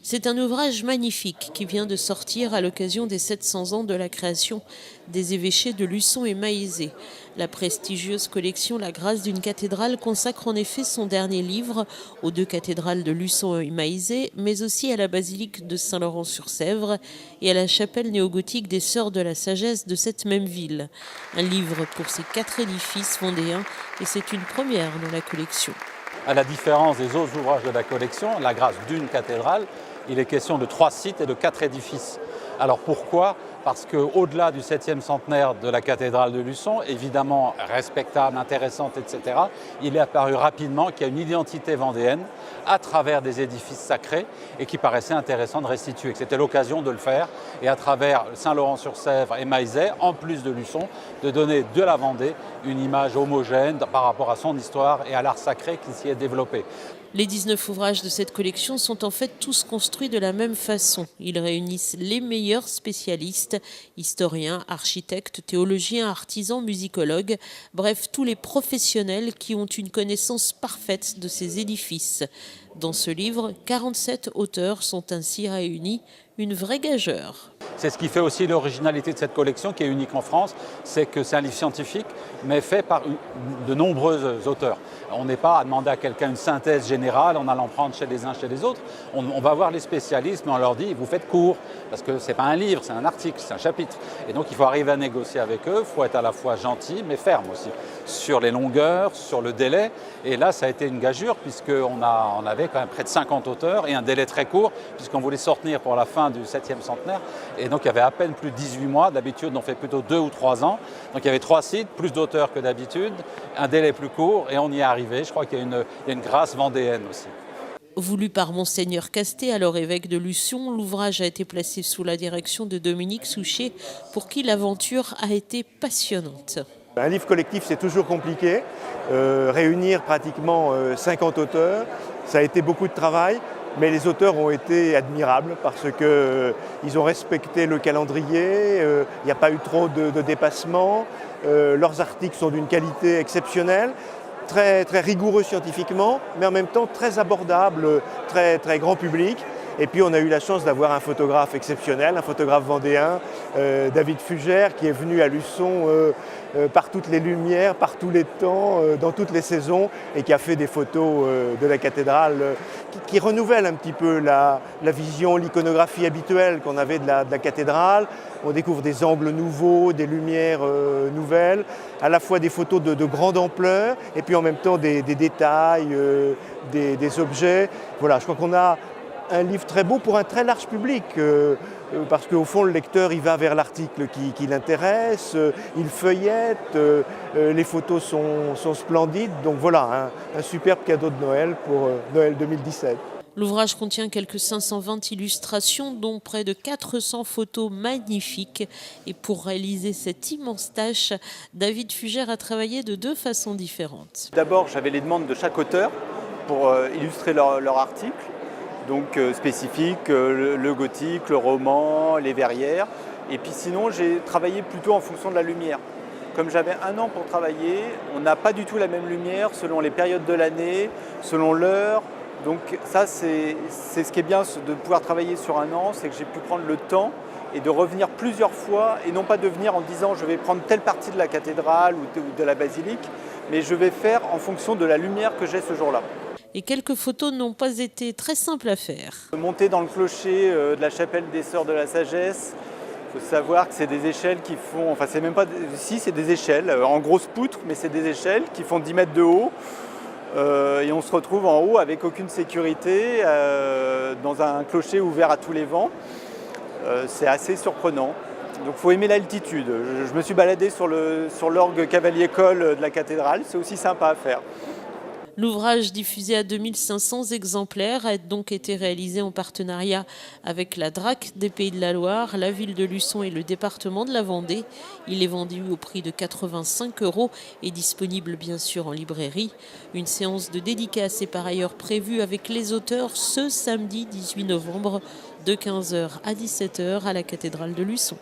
C'est un ouvrage magnifique qui vient de sortir à l'occasion des 700 ans de la création des évêchés de Luçon et Maillezais. La prestigieuse collection La Grâce d'une cathédrale consacre en effet son dernier livre aux deux cathédrales de Luçon et Maillezais, mais aussi à la basilique de Saint-Laurent-sur-Sèvre et à la chapelle néogothique des Sœurs de la Sagesse de cette même ville. Un livre pour ces 4 édifices vendéens et c'est une première dans la collection. À la différence des autres ouvrages de la collection, La Grâce d'une cathédrale, il est question de 3 sites et de 4 édifices. Alors pourquoi ? Parce qu'au-delà du 7e centenaire de la cathédrale de Luçon, évidemment respectable, intéressante, etc., il est apparu rapidement qu'il y a une identité vendéenne à travers des édifices sacrés et qui paraissait intéressant de restituer. C'était l'occasion de le faire et à travers Saint-Laurent-sur-Sèvre et Maillezais, en plus de Luçon, de donner de la Vendée une image homogène par rapport à son histoire et à l'art sacré qui s'y est développé. Les 19 ouvrages de cette collection sont en fait tous construits de la même façon. Ils réunissent les meilleurs spécialistes, historiens, architectes, théologiens, artisans, musicologues, bref, tous les professionnels qui ont une connaissance parfaite de ces édifices. Dans ce livre, 47 auteurs sont ainsi réunis, une vraie gageure. C'est ce qui fait aussi l'originalité de cette collection qui est unique en France, c'est que c'est un livre scientifique mais fait par de nombreux auteurs. On n'est pas à demander à quelqu'un une synthèse générale en allant prendre chez les uns, chez les autres. On va voir les spécialistes, mais on leur dit vous faites court, parce que ce n'est pas un livre, c'est un article, c'est un chapitre. Et donc il faut arriver à négocier avec eux, il faut être à la fois gentil mais ferme aussi, sur les longueurs, sur le délai. Et là ça a été une gageure puisqu'on avait quand même près de 50 auteurs et un délai très court puisqu'on voulait sortir pour la fin du 7e centenaire. Et donc il y avait à peine plus de 18 mois, d'habitude on fait plutôt 2 ou 3 ans. Donc il y avait 3 sites, plus d'auteurs que d'habitude, un délai plus court et on y est arrivé. Je crois qu'il y a une grâce vendéenne aussi. Voulu par Monseigneur Castet, alors évêque de Luçon, l'ouvrage a été placé sous la direction de Dominique Souchet, pour qui l'aventure a été passionnante. Un livre collectif, c'est toujours compliqué. Réunir pratiquement 50 auteurs, ça a été beaucoup de travail. Mais les auteurs ont été admirables parce qu'ils ont respecté le calendrier, il n'y a pas eu trop de dépassements, leurs articles sont d'une qualité exceptionnelle, très, très rigoureux scientifiquement, mais en même temps très abordables, très, très grand public. Et puis on a eu la chance d'avoir un photographe exceptionnel, un photographe vendéen, David Fugère, qui est venu à Luçon par toutes les lumières, par tous les temps, dans toutes les saisons, et qui a fait des photos de la cathédrale qui renouvellent un petit peu la vision, l'iconographie habituelle qu'on avait de la cathédrale. On découvre des angles nouveaux, des lumières nouvelles, à la fois des photos de grande ampleur, et puis en même temps des détails, des objets. Voilà, je crois qu'on a un livre très beau pour un très large public, parce qu'au fond le lecteur il va vers l'article qui l'intéresse, il feuillette, les photos sont splendides, donc voilà, un superbe cadeau de Noël pour Noël 2017. L'ouvrage contient quelques 520 illustrations, dont près de 400 photos magnifiques. Et pour réaliser cette immense tâche, David Fugère a travaillé de 2 façons différentes. D'abord, j'avais les demandes de chaque auteur pour illustrer leur article. Donc spécifique, le gothique, le roman, les verrières. Et puis sinon, j'ai travaillé plutôt en fonction de la lumière. Comme j'avais 1 an pour travailler, on n'a pas du tout la même lumière selon les périodes de l'année, selon l'heure. Donc ça, c'est ce qui est bien de pouvoir travailler sur 1 an, c'est que j'ai pu prendre le temps et de revenir plusieurs fois, et non pas de venir en disant je vais prendre telle partie de la cathédrale ou de la basilique, mais je vais faire en fonction de la lumière que j'ai ce jour-là. Et quelques photos n'ont pas été très simples à faire. Monter dans le clocher de la chapelle des Sœurs de la Sagesse, il faut savoir que c'est des échelles qui font, enfin c'est même pas, si c'est des échelles, en grosse poutre, mais c'est des échelles qui font 10 mètres de haut. Et on se retrouve en haut avec aucune sécurité, dans un clocher ouvert à tous les vents. C'est assez surprenant. Donc il faut aimer l'altitude. Je me suis baladé sur l'orgue Cavalier-Coll de la cathédrale, c'est aussi sympa à faire. L'ouvrage, diffusé à 2500 exemplaires, a donc été réalisé en partenariat avec la DRAC des Pays de la Loire, la ville de Luçon et le département de la Vendée. Il est vendu au prix de 85 € et disponible bien sûr en librairie. Une séance de dédicace est par ailleurs prévue avec les auteurs ce samedi 18 novembre de 15 h à 17 h à la cathédrale de Luçon.